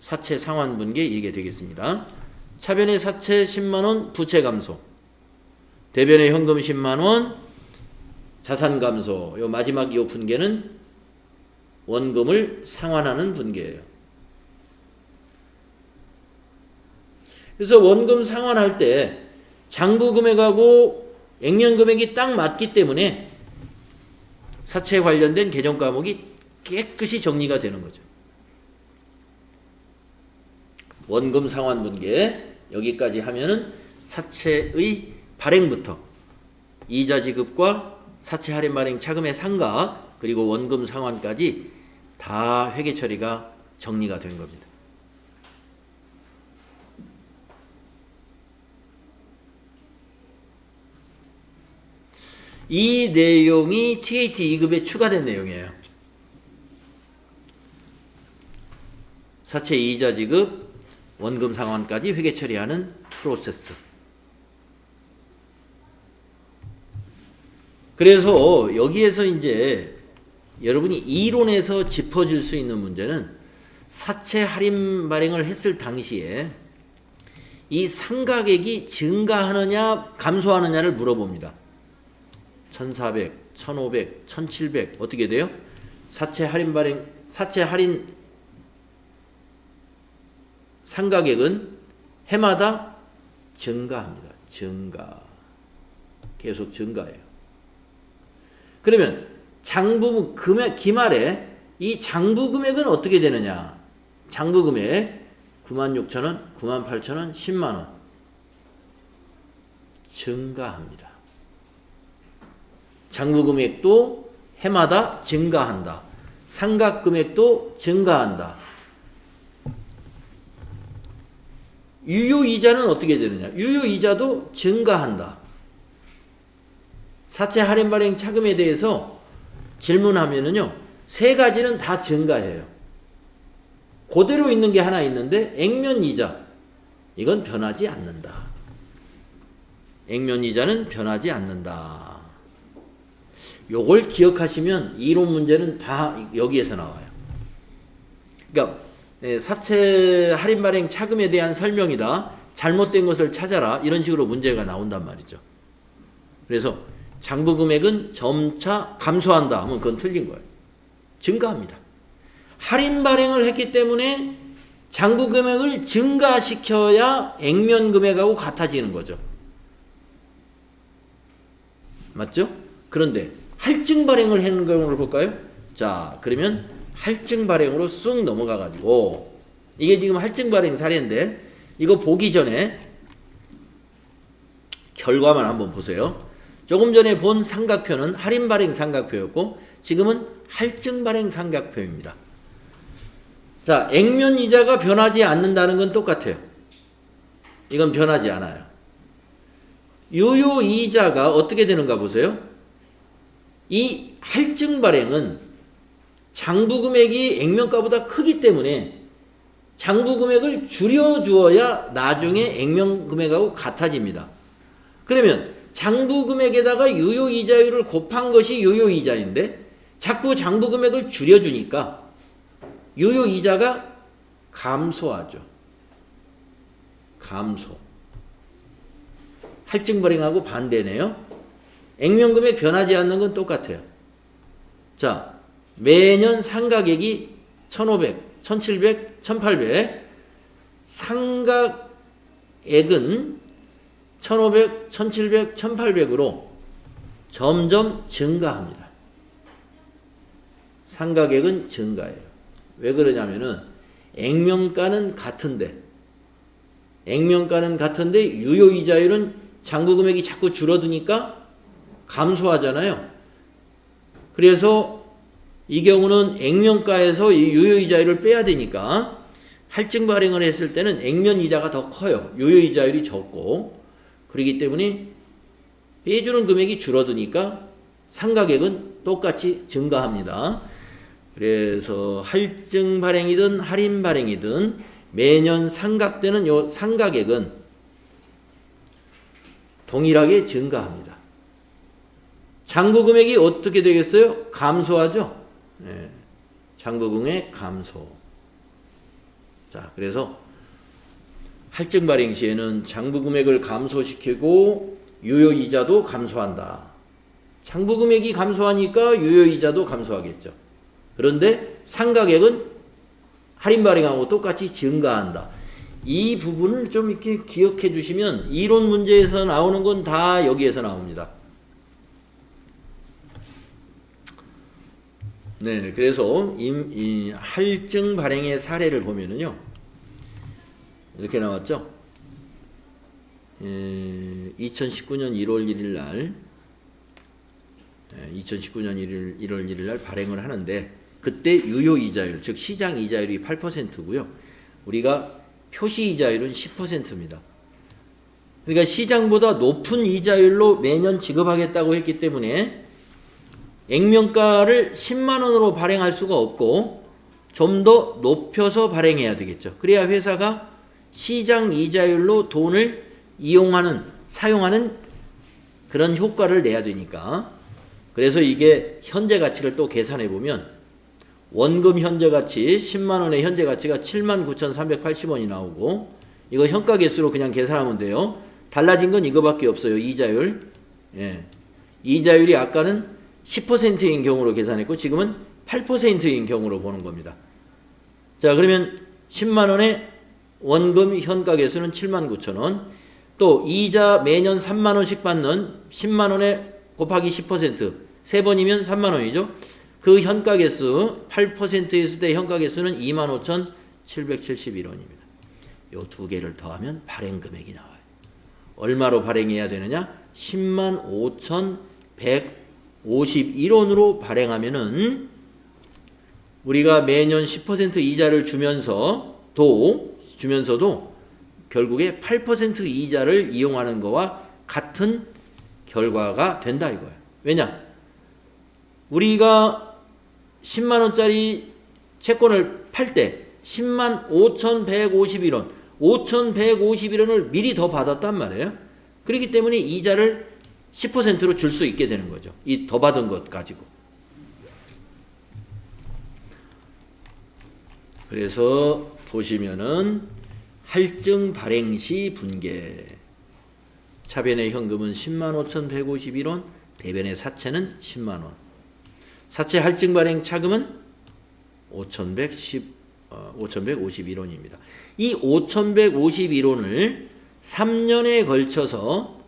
사채 상환 분계 이게 되겠습니다. 차변의 사채 10만 원 부채 감소, 대변의 현금 10만 원 자산 감소. 요 마지막 요 분계는 원금을 상환하는 분계예요. 그래서 원금 상환할 때 장부 금액하고 액면 금액이 딱 맞기 때문에 사채에 관련된 개정 과목이 깨끗이 정리가 되는 거죠. 원금 상환 분계 여기까지 하면은 사채의 발행부터 이자 지급과 사채 할인 발행 차금의 상각 그리고 원금 상환까지 다 회계 처리가 정리가 된 겁니다. 이 내용이 TAT 2급에 추가된 내용이에요. 사채 이자 지급, 원금 상환까지 회계 처리하는 프로세스. 그래서 여기에서 이제 여러분이 이론에서 짚어줄 수 있는 문제는 사채 할인 발행을 했을 당시에 이 상각액이 증가하느냐 감소하느냐를 물어봅니다. 1,400, 1,500, 1,700 어떻게 돼요? 사채 할인 상각액은 해마다 증가합니다. 증가. 계속 증가해요. 그러면 장부 금액 기말에 이 장부 금액은 어떻게 되느냐? 장부금액 96,000원, 98,000원, 10만원 증가합니다. 장부금액도 해마다 증가한다. 상각금액도 증가한다. 유효이자는 어떻게 되느냐? 유효이자도 증가한다. 사채 할인 발행 차금에 대해서 질문하면은요, 세 가지는 다 증가해요. 그대로 있는 게 하나 있는데 액면이자, 이건 변하지 않는다. 액면이자는 변하지 않는다. 요걸 기억하시면 이론 문제는 다 여기에서 나와요. 그러니까 사채 할인 발행 차금에 대한 설명이다. 잘못된 것을 찾아라. 이런 식으로 문제가 나온단 말이죠. 그래서 장부금액은 점차 감소한다 하면 그건 틀린 거예요. 증가합니다. 할인 발행을 했기 때문에 장부금액을 증가시켜야 액면금액하고 같아지는 거죠. 맞죠? 그런데 할증 발행을 하는 경우를 볼까요? 자, 그러면 할증 발행으로 쑥 넘어가가지고, 이게 지금 할증 발행 사례인데, 이거 보기 전에 결과만 한번 보세요. 조금 전에 본 삼각표는 할인 발행 삼각표였고, 지금은 할증 발행 삼각표입니다. 자, 액면 이자가 변하지 않는다는 건 똑같아요. 이건 변하지 않아요. 유효 이자가 어떻게 되는가 보세요. 이 할증 발행은 장부금액이 액면가보다 크기 때문에 장부금액을 줄여주어야 나중에 액면금액하고 같아집니다. 그러면 장부금액에다가 유효이자율을 곱한 것이 유효이자인데 자꾸 장부금액을 줄여주니까 유효이자가 감소하죠. 감소. 할증 발행하고 반대네요. 액면금액 변하지 않는 건 똑같아요. 자, 매년 상각액이 1,500, 1,700, 1,800. 상각액은 1,500, 1,700, 1,800으로 점점 증가합니다. 상각액은 증가해요. 왜 그러냐면은 액면가는 같은데 유효이자율은 장부금액이 자꾸 줄어드니까 감소하잖아요. 그래서 이 경우는 액면가에서 이 유효이자율을 빼야 되니까 할증 발행을 했을 때는 액면이자가 더 커요. 유효이자율이 적고. 그렇기 때문에 빼주는 금액이 줄어드니까 상각액은 똑같이 증가합니다. 그래서 할증 발행이든 할인 발행이든 매년 상각되는 요 상각액은 동일하게 증가합니다. 장부금액이 어떻게 되겠어요? 감소하죠? 네. 장부금액 감소. 자, 그래서 할증 발행 시에는 장부금액을 감소시키고 유효이자도 감소한다. 장부금액이 감소하니까 유효이자도 감소하겠죠. 그런데 상각액은 할인 발행하고 똑같이 증가한다. 이 부분을 좀 이렇게 기억해 주시면 이론 문제에서 나오는 건 다 여기에서 나옵니다. 네, 그래서 이 할증 발행의 사례를 보면은요, 이렇게 나왔죠. 2019년 1월 1일 날, 2019년 1월 1일 날 발행을 하는데, 그때 유효이자율, 즉 시장이자율이 8%고요. 우리가 표시이자율은 10%입니다. 그러니까 시장보다 높은 이자율로 매년 지급하겠다고 했기 때문에 액면가를 10만원으로 발행할 수가 없고 좀 더 높여서 발행해야 되겠죠. 그래야 회사가 시장 이자율로 돈을 사용하는 그런 효과를 내야 되니까. 그래서 이게 현재 가치를 또 계산해 보면 원금 현재 가치 10만원의 현재 가치가 79,380원이 나오고, 이거 현가 개수로 그냥 계산하면 돼요. 달라진 건 이거밖에 없어요. 이자율. 예. 이자율이 아까는 10%인 경우로 계산했고 지금은 8%인 경우로 보는 겁니다. 자, 그러면 10만원의 원금 현가 개수는 79,000원. 또 이자 매년 3만원씩 받는 10만원에 곱하기 10%, 3번이면 3만원이죠. 그 현가 개수 8% 했을 때 현가 개수는 25,000 771원입니다. 요 두 개를 더하면 발행 금액이 나와요. 얼마로 발행해야 되느냐? 101,151원으로 발행하면은 우리가 매년 10% 이자를 주면서도 결국에 8% 이자를 이용하는 거와 같은 결과가 된다 이거예요. 왜냐? 우리가 10만 원짜리 채권을 팔 때 105,151원, 5,151원을 미리 더 받았단 말이에요. 그렇기 때문에 이자를 10%로 줄 수 있게 되는 거죠. 이 더 받은 것 가지고. 그래서 보시면은 할증 발행 시 분계. 차변의 현금은 105,151원, 대변의 사채는 10만원. 사채 할증 발행 차금은 5,151원입니다. 이 5,151원을 3년에 걸쳐서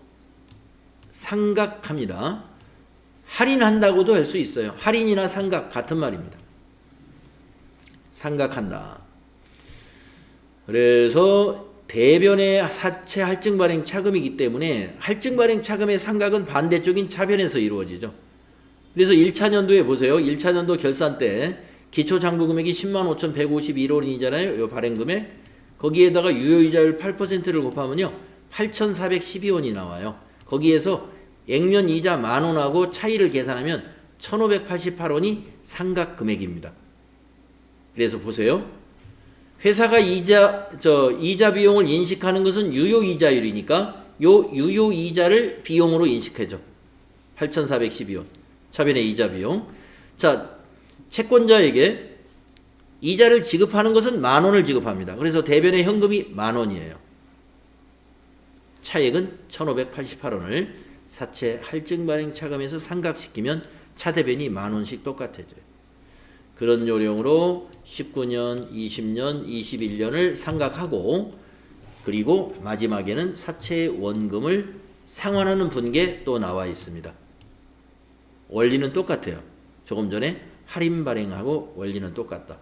상각합니다. 할인한다고도 할 수 있어요. 할인이나 상각 같은 말입니다. 상각한다. 그래서 대변의 사채 할증 발행 차금이기 때문에 할증 발행 차금의 상각은 반대쪽인 차변에서 이루어지죠. 그래서 1차년도에 보세요. 1차년도 결산 때 기초장부금액이 105,151원이잖아요. 요 발행금액. 거기에다가 유효이자율 8%를 곱하면요. 8,412원이 나와요. 거기에서 액면 이자 만원하고 차이를 계산하면 1,588원이 상각금액입니다. 그래서 보세요. 회사가 이자 비용을 인식하는 것은 유효이자율이니까 요 유효이자를 비용으로 인식해줘. 8,412원. 차변의 이자 비용. 자, 채권자에게 이자를 지급하는 것은 만원을 지급합니다. 그래서 대변의 현금이 만원이에요. 차액은 1,588원을 사채 할증 발행 차금에서 상각시키면 차대변이 만원씩 똑같아져요. 그런 요령으로 19년, 20년, 21년을 상각하고 그리고 마지막에는 사채의 원금을 상환하는 분계 또 나와 있습니다. 원리는 똑같아요. 조금 전에 할인 발행하고 원리는 똑같다.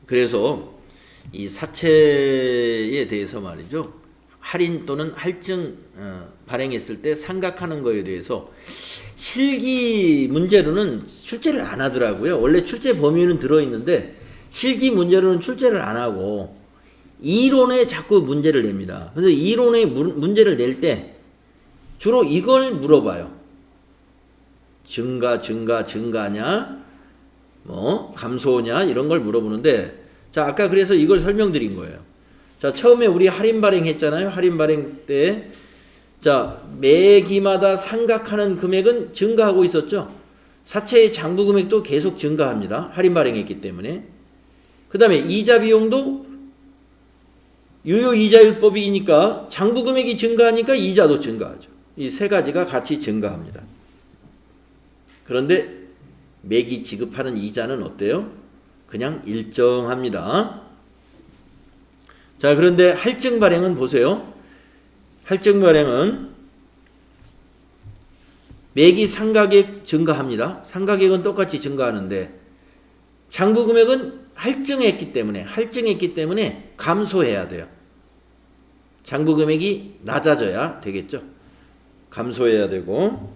그래서 이 사채에 대해서 말이죠. 할인 또는 할증 발행했을 때 상각하는 거에 대해서 실기 문제로는 출제를 안 하더라고요. 원래 출제 범위는 들어있는데 실기 문제로는 출제를 안 하고 이론에 자꾸 문제를 냅니다. 그래서 이론에 문제를 낼 때 주로 이걸 물어봐요. 증가냐? 뭐 감소냐? 이런 걸 물어보는데 자, 아까 그래서 이걸 설명드린 거예요. 자, 처음에 우리 할인 발행했잖아요. 할인 발행 때 자, 매기마다 상각하는 금액은 증가하고 있었죠. 사채의 장부 금액도 계속 증가합니다. 할인 발행했기 때문에. 그 다음에 이자 비용도 유효이자율법이니까 장부 금액이 증가하니까 이자도 증가하죠. 이 세 가지가 같이 증가합니다. 그런데 매기 지급하는 이자는 어때요? 그냥 일정합니다. 자, 그런데 할증 발행은 보세요. 할증 발행은 매기 상각액 증가합니다. 상각액은 똑같이 증가하는데 장부 금액은 할증했기 때문에 감소해야 돼요. 장부 금액이 낮아져야 되겠죠. 감소해야 되고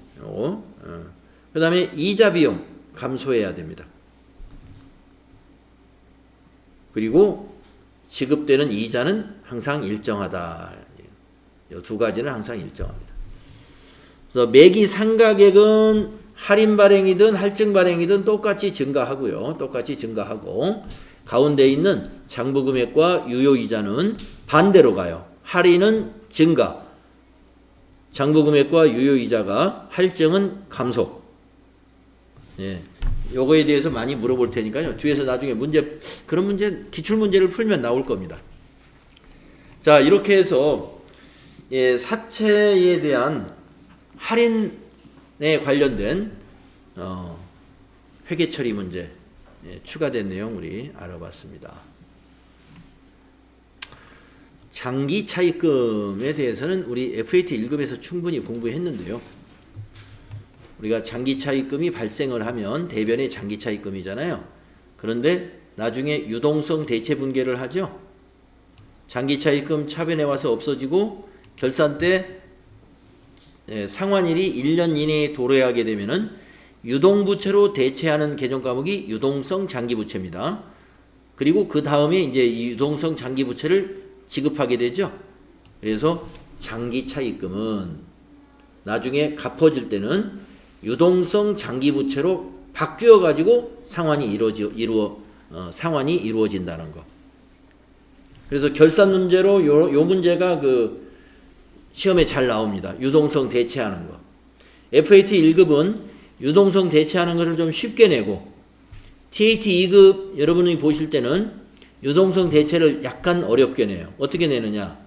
그 다음에 이자 비용 감소해야 됩니다. 그리고 지급되는 이자는 항상 일정하다. 이 두 가지는 항상 일정합니다. 그래서 매기 상각액은 할인 발행이든 할증 발행이든 똑같이 증가하고요. 똑같이 증가하고 가운데 있는 장부 금액과 유효 이자는 반대로 가요. 할인은 증가, 장부 금액과 유효 이자가 할증은 감소. 예. 요거에 대해서 많이 물어볼 테니까요. 뒤에서 나중에 그런 문제, 기출 문제를 풀면 나올 겁니다. 자, 이렇게 해서 예, 사채에 대한 할인에 관련된 회계 처리 문제 추가된 내용 우리 알아봤습니다. 장기 차입금에 대해서는 우리 FAT 1급에서 충분히 공부했는데요. 우리가 장기차입금이 발생을 하면 대변의 장기차입금이잖아요. 그런데 나중에 유동성 대체분계를 하죠. 장기차입금 차변에 와서 없어지고 결산 때 상환일이 1년 이내에 도래하게 되면은 유동부채로 대체하는 개정과목이 유동성 장기부채입니다. 그리고 그 다음에 이제 이 유동성 장기부채를 지급하게 되죠. 그래서 장기차입금은 나중에 갚아질 때는 유동성 장기부채로 바뀌어 가지고 상환이 이루어진다는 거. 그래서 결산 문제로 요 문제가 그 시험에 잘 나옵니다. 유동성 대체하는 거. FAT 1급은 유동성 대체하는 것을 좀 쉽게 내고 TAT 2급 여러분이 보실 때는 유동성 대체를 약간 어렵게 내요. 어떻게 내느냐?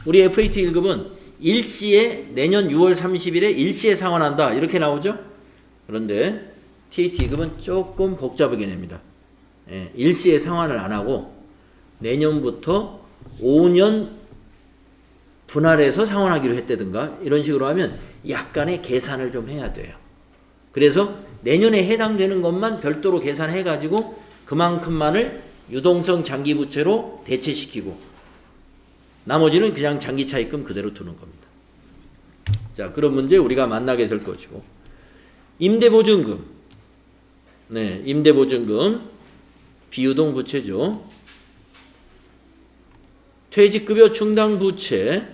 우리 FAT 1급은 일시에 내년 6월 30일에 일시에 상환한다 이렇게 나오죠. 그런데 TAT 2급은 조금 복잡하게 냅니다. 일시에 상환을 안 하고 내년부터 5년 분할해서 상환하기로 했다든가 이런 식으로 하면 약간의 계산을 좀 해야 돼요. 그래서 내년에 해당되는 것만 별도로 계산해 가지고 그만큼만을 유동성 장기부채로 대체시키고 나머지는 그냥 장기차입금 그대로 두는 겁니다. 자, 그런 문제 우리가 만나게 될 것이고 임대보증금. 네, 임대보증금 비유동 부채죠. 퇴직급여 충당 부채.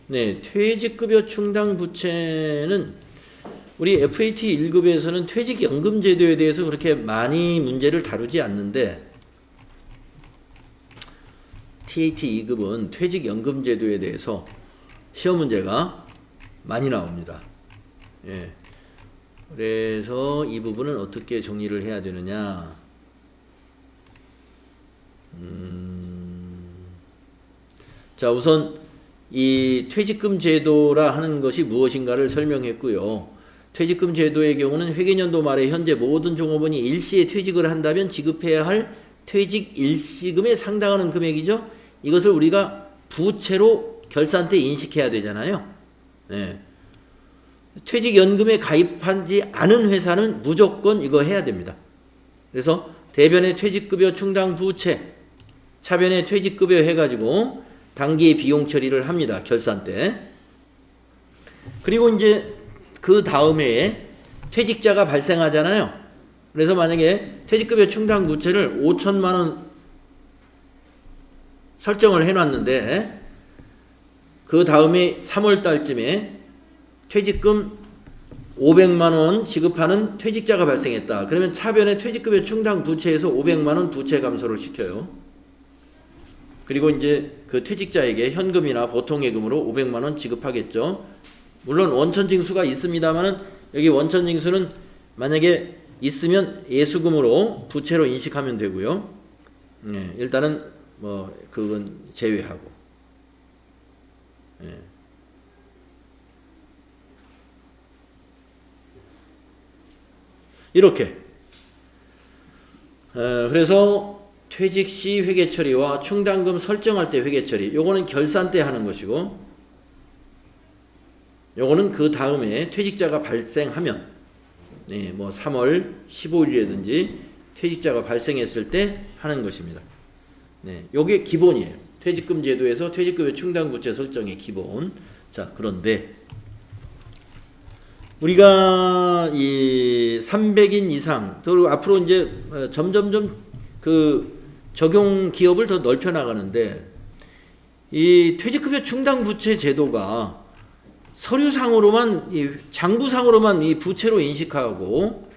네, 퇴직급여 충당 부채는 우리 FAT 1급에서는 퇴직연금 제도에 대해서 그렇게 많이 문제를 다루지 않는데 TAT 2급은 퇴직연금 제도에 대해서 시험 문제가 많이 나옵니다. 예. 그래서 이 부분은 어떻게 정리를 해야 되느냐? 자, 우선 이 퇴직금 제도라 하는 것이 무엇인가를 설명했고요. 퇴직금 제도의 경우는 회계연도 말에 현재 모든 종업원이 일시에 퇴직을 한다면 지급해야 할 퇴직 일시금에 상당하는 금액이죠. 이것을 우리가 부채로 결산 때 인식해야 되잖아요. 네. 퇴직연금에 가입하지 않은 회사는 무조건 이거 해야 됩니다. 그래서 대변의 퇴직급여 충당 부채, 차변의 퇴직급여 해가지고 단기의 비용 처리를 합니다. 결산 때. 그리고 이제 그 다음에 퇴직자가 발생하잖아요. 그래서 만약에 퇴직급여 충당 부채를 5천만 원 설정을 해놨는데 그 다음에 3월 달쯤에 퇴직금 500만 원 지급하는 퇴직자가 발생했다. 그러면 차변의 퇴직급여 충당 부채에서 500만 원 부채 감소를 시켜요. 그리고 이제 그 퇴직자에게 현금이나 보통예금으로 500만 원 지급하겠죠. 물론 원천징수가 있습니다만은 여기 원천징수는 만약에 있으면 예수금으로 부채로 인식하면 되고요. 네, 일단은 뭐 그건 제외하고. 네. 이렇게. 그래서 퇴직 시 회계 처리와 충당금 설정할 때 회계 처리. 요거는 결산 때 하는 것이고, 요거는 그 다음에 퇴직자가 발생하면, 네, 뭐 3월 15일이라든지 퇴직자가 발생했을 때 하는 것입니다. 네, 요게 기본이에요. 퇴직금 제도에서 퇴직급여 충당 부채 설정의 기본. 자, 그런데 우리가 이 300인 이상, 그리고 앞으로 이제 점점점 그 적용 기업을 더 넓혀 나가는데 이 퇴직급여 충당 부채 제도가 서류상으로만 장부상으로만 이 부채로 인식하고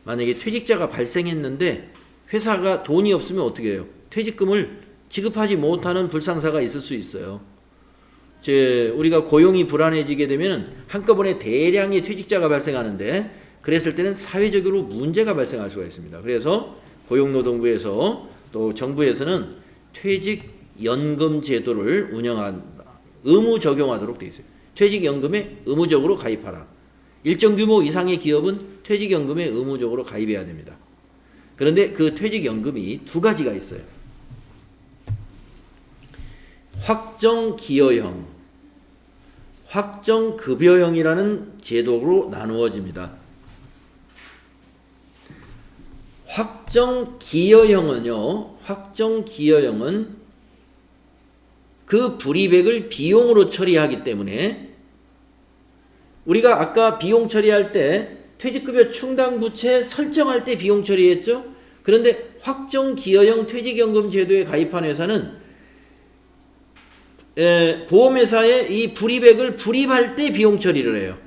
만약에 퇴직자가 발생했는데 회사가 돈이 없으면 어떻게 해요? 퇴직금을 지급하지 못하는 불상사가 있을 수 있어요. 우리가 고용이 불안해지게 되면 한꺼번에 대량의 퇴직자가 발생하는데 그랬을 때는 사회적으로 문제가 발생할 수가 있습니다. 그래서 고용노동부에서 또 정부에서는 퇴직연금 제도를 운영한다. 의무 적용하도록 되어 있어요. 퇴직연금에 의무적으로 가입하라. 일정 규모 이상의 기업은 퇴직연금에 의무적으로 가입해야 됩니다. 그런데 그 퇴직연금이 두 가지가 있어요. 확정기여형, 확정급여형이라는 제도로 나누어집니다. 확정 기여형은요. 확정 기여형은 그 불이백을 비용으로 처리하기 때문에 우리가 아까 비용 처리할 때 퇴직급여 충당 부채 설정할 때 비용 처리했죠. 그런데 확정 기여형 퇴직연금 제도에 가입한 회사는 보험회사에 이 불이백을 불입할 때 비용 처리를 해요.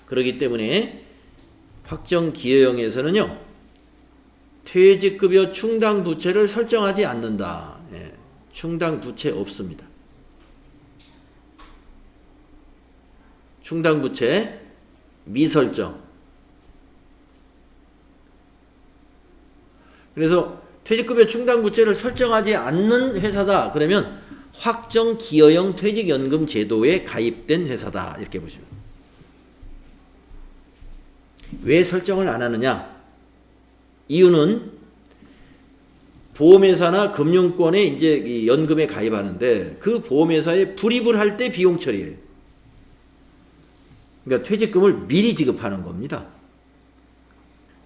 그렇기 때문에 확정 기여형에서는요. 퇴직급여 충당 부채를 설정하지 않는다. 충당 부채 없습니다. 충당 부채 미설정. 그래서 퇴직급여 충당 부채를 설정하지 않는 회사다. 그러면 확정 기여형 퇴직연금 제도에 가입된 회사다. 이렇게 보시면. 왜 설정을 안 하느냐? 이유는 보험회사나 금융권에 이제 연금에 가입하는데 그 보험회사에 불입을 할 때 비용 처리해요. 그러니까 퇴직금을 미리 지급하는 겁니다.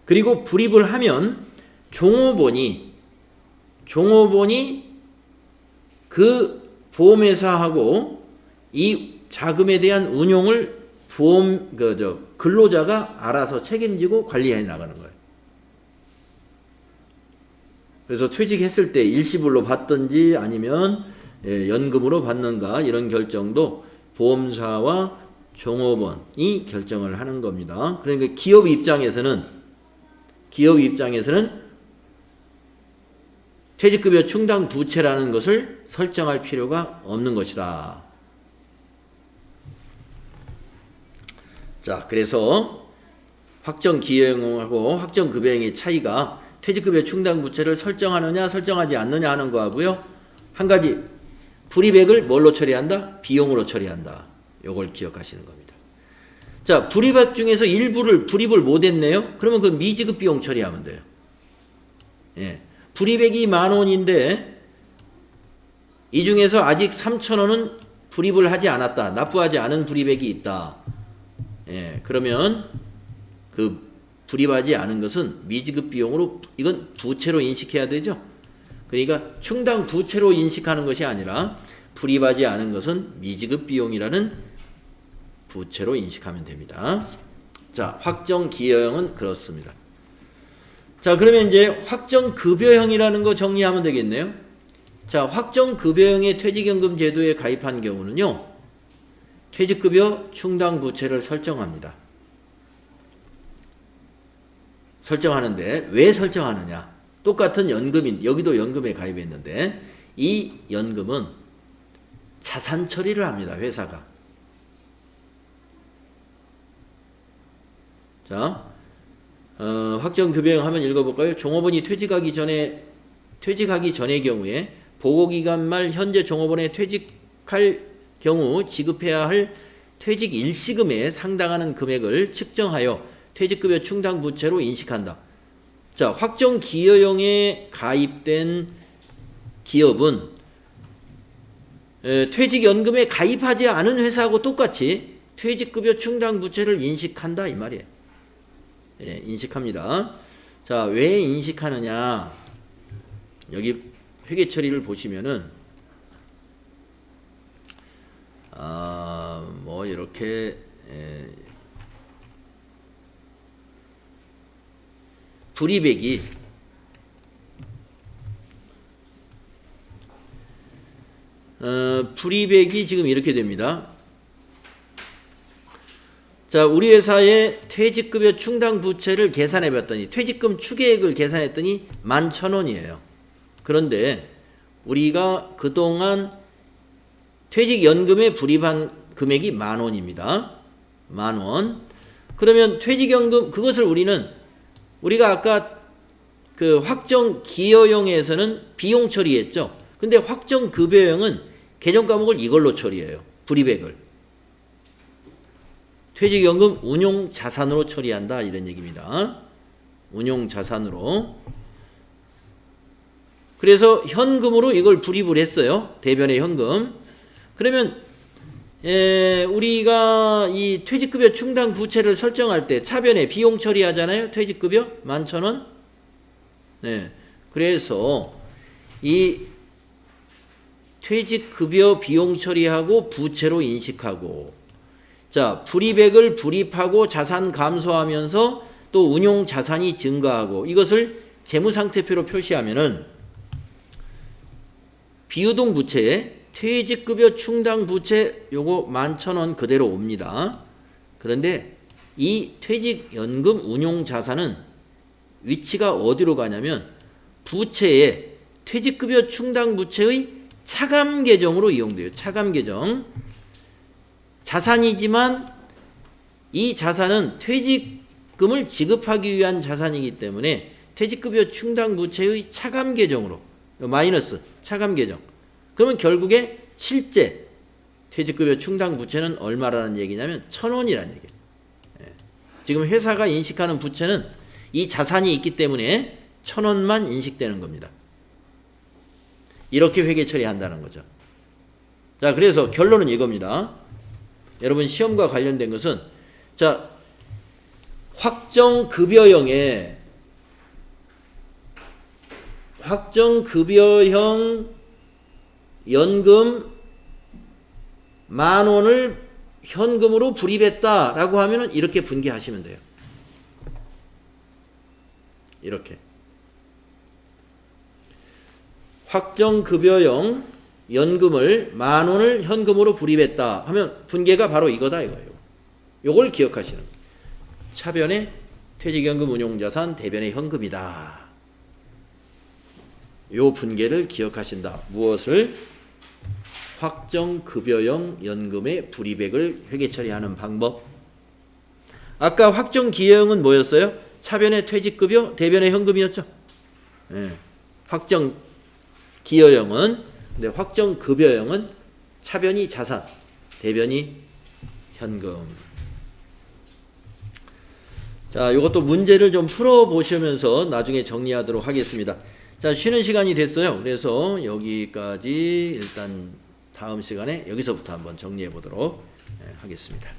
그리고 불입을 하면 종업원이 그 보험회사하고 이 자금에 대한 운용을 근로자가 알아서 책임지고 관리해 나가는 거예요. 그래서 퇴직했을 때 일시불로 받든지 아니면 연금으로 받는가 이런 결정도 보험사와 종업원이 결정을 하는 겁니다. 그러니까 기업 입장에서는 퇴직급여 충당 부채라는 것을 설정할 필요가 없는 것이다. 자, 그래서 확정 기여형하고 확정 급여형의 차이가 퇴직급여 충당 부채를 설정하느냐 설정하지 않느냐 하는 거하고요. 한 가지 불이백을 뭘로 처리한다? 비용으로 처리한다. 요걸 기억하시는 겁니다. 자, 불이백 중에서 일부를 불입을 못했네요. 그러면 그 미지급 비용 처리하면 돼요. 예. 불이백이 10,000원인데 이 중에서 아직 3,000원은 불입을 하지 않았다. 납부하지 않은 불이백이 있다. 예, 그러면 그 불입하지 않은 것은 미지급 비용으로 이건 부채로 인식해야 되죠. 그러니까 충당 부채로 인식하는 것이 아니라 불입하지 않은 것은 미지급 비용이라는 부채로 인식하면 됩니다. 자, 확정 기여형은 그렇습니다. 자, 그러면 이제 확정 급여형이라는 거 정리하면 되겠네요. 자, 확정 급여형의 퇴직연금 제도에 가입한 경우는요. 퇴직급여 충당 부채를 설정합니다. 설정하는데 왜 설정하느냐? 똑같은 연금인 여기도 연금에 가입했는데 이 연금은 자산 처리를 합니다. 회사가. 자, 확정 급여형 하면 읽어볼까요? 종업원이 퇴직하기 전의 경우에 보고기간 말 현재 종업원에 퇴직할 경우 지급해야 할 퇴직 일시금에 상당하는 금액을 측정하여 퇴직급여 충당 부채로 인식한다. 자, 확정 기여형에 가입된 기업은 퇴직연금에 가입하지 않은 회사하고 똑같이 퇴직급여 충당 부채를 인식한다 이 말이에요. 예, 인식합니다. 자, 왜 인식하느냐? 여기 회계 처리를 보시면은 뭐 이렇게 불이백이 지금 이렇게 됩니다. 자, 우리 회사의 퇴직급여 충당 부채를 계산해 봤더니 퇴직금 추계액을 계산했더니 11,000원이에요. 그런데 우리가 그동안 퇴직연금에 불입한 금액이 10,000원입니다. 10,000원. 그러면 퇴직연금 그것을 우리가 아까 그 확정 기여형에서는 비용 처리했죠. 근데 확정 급여형은 개정 과목을 이걸로 처리해요. 불이백을. 퇴직연금 운용 자산으로 처리한다 이런 얘기입니다. 운용 자산으로. 그래서 현금으로 이걸 불입을 했어요. 대변의 현금. 그러면 우리가 이 퇴직급여 충당 부채를 설정할 때 차변에 비용 처리하잖아요. 퇴직급여 11,000원. 네. 그래서 이 퇴직급여 비용 처리하고 부채로 인식하고, 자, 불이백을 불입하고 자산 감소하면서 또 운용 자산이 증가하고, 이것을 재무상태표로 표시하면은 비유동 부채에 퇴직급여 충당 부채 요거 11,000원 그대로 옵니다. 그런데 이 퇴직연금 운용 자산은 위치가 어디로 가냐면 부채에 퇴직급여 충당 부채의 차감 계정으로 이용돼요. 차감 계정. 자산이지만 이 자산은 퇴직금을 지급하기 위한 자산이기 때문에 퇴직급여 충당 부채의 차감 계정으로, 마이너스 차감 계정. 그러면 결국에 실제 퇴직급여 충당 부채는 얼마라는 얘기냐면 1,000원이라는 얘기예요. 지금 회사가 인식하는 부채는 이 자산이 있기 때문에 1,000원만 인식되는 겁니다. 이렇게 회계 처리한다는 거죠. 자, 그래서 결론은 이겁니다. 여러분 시험과 관련된 것은, 자, 확정급여형의 확정급여형 연금 10,000원을 현금으로 불입했다라고 하면은 이렇게 분기하시면 돼요. 이렇게. 확정급여형 연금을 10,000원을 현금으로 불입했다 하면 분계가 바로 이거다 이거예요. 요걸 기억하시는 거예요. 차변에 퇴직연금 운용자산, 대변에 현금이다. 요 분계를 기억하신다. 무엇을? 확정급여형 연금의 불이백을 회계 처리하는 방법. 아까 확정기여형은 뭐였어요? 차변에 퇴직급여, 대변에 현금이었죠. 네. 확정기여형은, 근데 확정급여형은 차변이 자산, 대변이 현금. 자, 이것도 문제를 좀 풀어보시면서 나중에 정리하도록 하겠습니다. 자, 쉬는 시간이 됐어요. 그래서 여기까지 일단 다음 시간에 여기서부터 한번 정리해 보도록 하겠습니다.